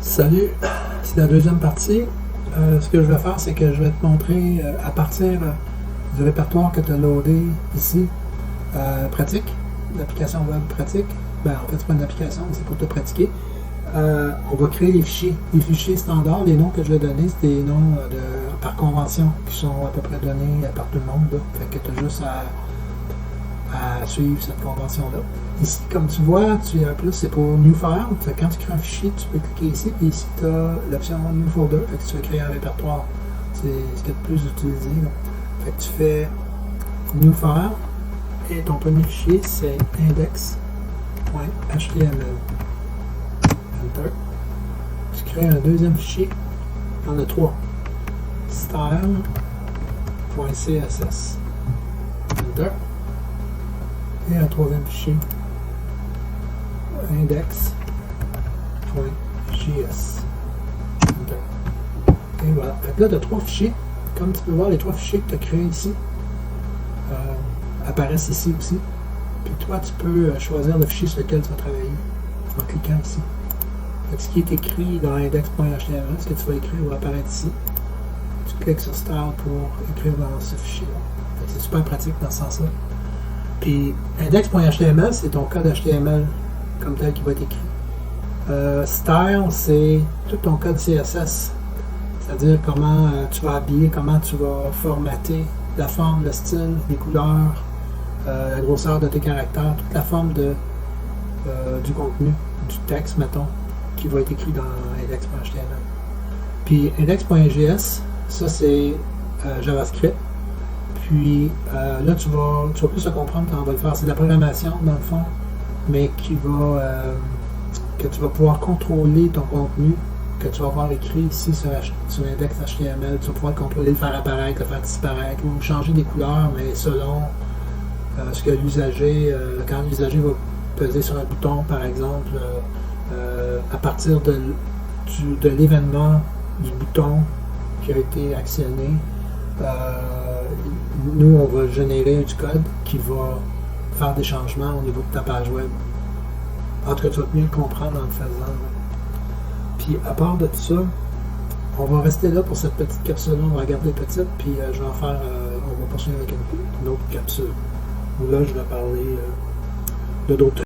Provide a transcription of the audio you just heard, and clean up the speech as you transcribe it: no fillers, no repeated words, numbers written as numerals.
Salut, c'est la deuxième partie. Ce que je vais faire, c'est que je vais te montrer à partir du répertoire que tu as loadé ici, pratique, l'application web pratique. Ben, en fait, c'est pas une application, c'est pour te pratiquer. On va créer les fichiers. Les fichiers standards, les noms que je vais donner, c'est des noms par convention qui sont à peu près donnés par tout le monde. Là. Fait que tu as juste à suivre cette convention-là. Ici, comme tu vois, tu as plus, c'est pour New File. Fait que quand tu crées un fichier, tu peux cliquer ici, puis ici, tu as l'option New Folder. Fait que tu vas créer un répertoire. C'est ce qu'il y a de plus utilisé. Là. Fait que tu fais New File, et ton premier fichier, c'est index.html. Enter. Tu crées un deuxième fichier. Il y en a trois. Style.css. Enter. Et un troisième fichier, index.js. Et voilà. Fait que là, tu as trois fichiers. Comme tu peux voir, les trois fichiers que tu as créés ici apparaissent ici aussi. Puis toi, tu peux choisir le fichier sur lequel tu vas travailler en cliquant ici. Fait que ce qui est écrit dans index.html, ce que tu vas écrire va apparaître ici. Tu cliques sur Style pour écrire dans ce fichier-là. C'est super pratique dans ce sens-là. Puis index.html, c'est ton code HTML comme tel qui va être écrit. Style, c'est tout ton code CSS. C'est-à-dire comment tu vas habiller, comment tu vas formater la forme, le style, les couleurs, la grosseur de tes caractères, toute la forme du contenu, du texte, mettons, qui va être écrit dans index.html. Puis index.js, ça c'est JavaScript. Puis là, tu vas plus se comprendre quand on va le faire. C'est de la programmation, dans le fond, mais que tu vas pouvoir contrôler ton contenu, que tu vas avoir écrit ici sur index.html. Tu vas pouvoir le contrôler, le faire apparaître, le faire disparaître, ou changer des couleurs, mais selon ce que l'usager, quand l'usager va peser sur un bouton, par exemple, à partir de l'événement du bouton qui a été actionné, nous, on va générer du code qui va faire des changements au niveau de ta page web. En tout cas, tu vas mieux le comprendre en le faisant. Puis, à part de tout ça, on va rester là pour cette petite capsule-là. On va garder petite, puis je vais en faire, on va poursuivre avec une autre capsule. Où là, je vais parler de d'autres trucs.